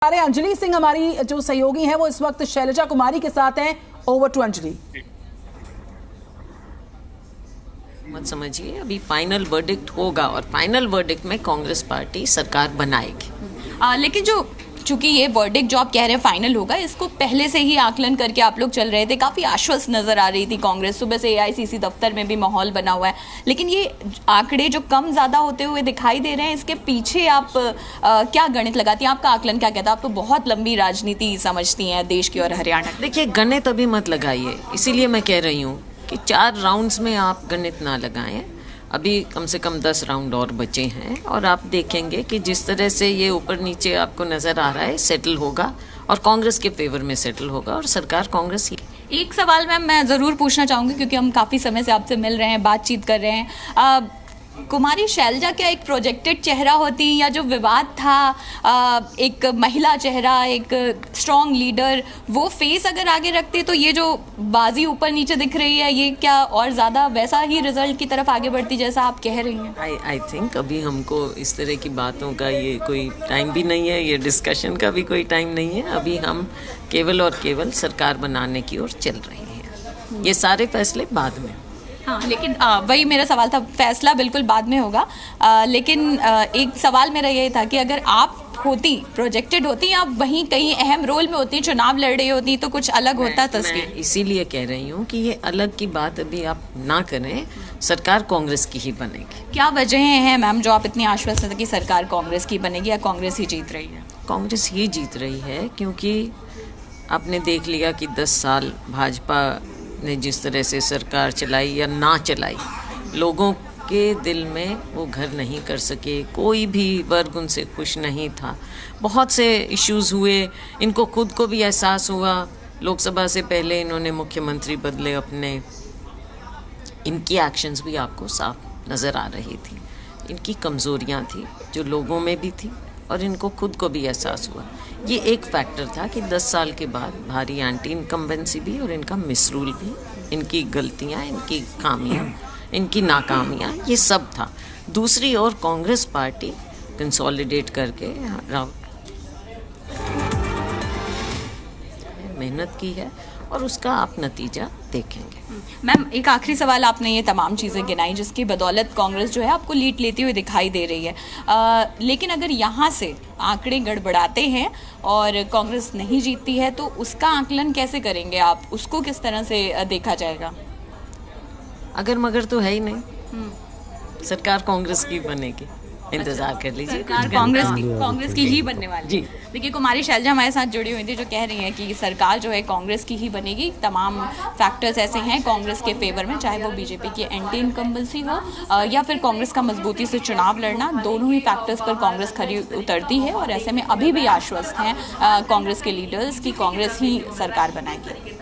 अरे अंजलि सिंह हमारी जो सहयोगी हैं वो इस वक्त शैलजा कुमारी के साथ हैं। Over to Anjali. मत समझिए, अभी फाइनल वर्डिक्ट होगा और फाइनल वर्डिक्ट में कांग्रेस पार्टी सरकार बनाएगी। लेकिन चूंकि ये वर्डिक्ट जो आप कह रहे हैं फाइनल होगा, इसको पहले से ही आकलन करके आप लोग चल रहे थे, काफ़ी आश्वस्त नज़र आ रही थी कांग्रेस। सुबह से एआईसीसी दफ्तर में भी माहौल बना हुआ है, लेकिन ये आंकड़े जो कम ज़्यादा होते हुए दिखाई दे रहे हैं, इसके पीछे आप क्या गणित लगाती हैं? आपका आकलन क्या कहता है? आप तो बहुत लंबी राजनीति समझती हैं देश की और हरियाणा की। देखिए, गणित अभी मत लगाइए, इसीलिए मैं कह रही हूँ कि 4 राउंड्स में आप गणित ना लगाएं। अभी कम से कम 10 राउंड और बचे हैं और आप देखेंगे कि जिस तरह से ये ऊपर नीचे आपको नज़र आ रहा है, सेटल होगा और कांग्रेस के फेवर में सेटल होगा और सरकार कांग्रेस ही। एक सवाल मैम मैं ज़रूर पूछना चाहूँगी, क्योंकि हम काफ़ी समय से आपसे मिल रहे हैं, बातचीत कर रहे हैं। कुमारी शैलजा क्या एक प्रोजेक्टेड चेहरा होती, या जो विवाद था एक महिला चेहरा, एक स्ट्रॉन्ग लीडर, वो फेस अगर आगे रखते तो ये जो बाजी ऊपर नीचे दिख रही है, ये क्या और ज़्यादा वैसा ही रिजल्ट की तरफ आगे बढ़ती जैसा आप कह रही हैं? आई थिंक अभी हमको इस तरह की बातों का ये कोई टाइम भी नहीं है, ये डिस्कशन का भी कोई टाइम नहीं है। अभी हम केवल और केवल सरकार बनाने की ओर चल रहे हैं। ये सारे फैसले बाद में। हाँ, लेकिन वही मेरा सवाल था, फैसला बिल्कुल बाद में होगा, लेकिन एक सवाल मेरा ये था कि अगर आप होती, प्रोजेक्टेड होती, आप वहीं कहीं अहम रोल में होती, चुनाव लड़ रही होती, तो कुछ अलग होता तस्वीर। इसीलिए कह रही हूँ कि ये अलग की बात अभी आप ना करें, सरकार कांग्रेस की ही बनेगी। क्या वजहें हैं मैम जो आप इतनी आश्वस्त हैं कि सरकार कांग्रेस की बनेगी या कांग्रेस ही जीत रही है? कांग्रेस ही जीत रही है, क्योंकि आपने देख लिया कि 10 साल भाजपा ने जिस तरह से सरकार चलाई या ना चलाई, लोगों के दिल में वो घर नहीं कर सके, कोई भी वर्ग उनसे खुश नहीं था। बहुत से इश्यूज़ हुए, इनको खुद को भी एहसास हुआ। लोकसभा से पहले इन्होंने मुख्यमंत्री बदले अपने, इनकी एक्शंस भी आपको साफ नज़र आ रही थी। इनकी कमज़ोरियाँ थी जो लोगों में भी थी और इनको खुद को भी एहसास हुआ। ये एक फैक्टर था कि 10 साल के बाद भारी एंटी इनकम्बेंसी भी और इनका मिसरूल भी, इनकी गलतियाँ, इनकी खामियाँ, इनकी नाकामियाँ, ये सब था। दूसरी ओर कांग्रेस पार्टी कंसोलिडेट करके मेहनत की है और उसका आप नतीजा देखेंगे। मैम, एक आखिरी सवाल, आपने ये तमाम चीज़ें गिनाई जिसकी बदौलत कांग्रेस जो है आपको लीड लेती हुई दिखाई दे रही है, लेकिन अगर यहाँ से आंकड़े गड़बड़ाते हैं और कांग्रेस नहीं जीतती है, तो उसका आकलन कैसे करेंगे आप? उसको किस तरह से देखा जाएगा? अगर मगर तो है ही नहीं, सरकार कांग्रेस की बनेगी, इंतजार कर लीजिए। सरकार कांग्रेस की ही बनने वाली जी। देखिए, कुमारी शैलजा हमारे साथ जुड़ी हुई थी जो कह रही हैं कि सरकार जो है कांग्रेस की ही बनेगी। तमाम फैक्टर्स ऐसे हैं कांग्रेस के फेवर में, चाहे वो बीजेपी की एंटी इनकम्बेंसी हो या फिर कांग्रेस का मजबूती से चुनाव लड़ना, दोनों ही फैक्टर्स पर कांग्रेस खरी उतरती है और ऐसे में अभी भी आश्वस्त हैं कांग्रेस के लीडर्स की कांग्रेस ही सरकार बनाएगी।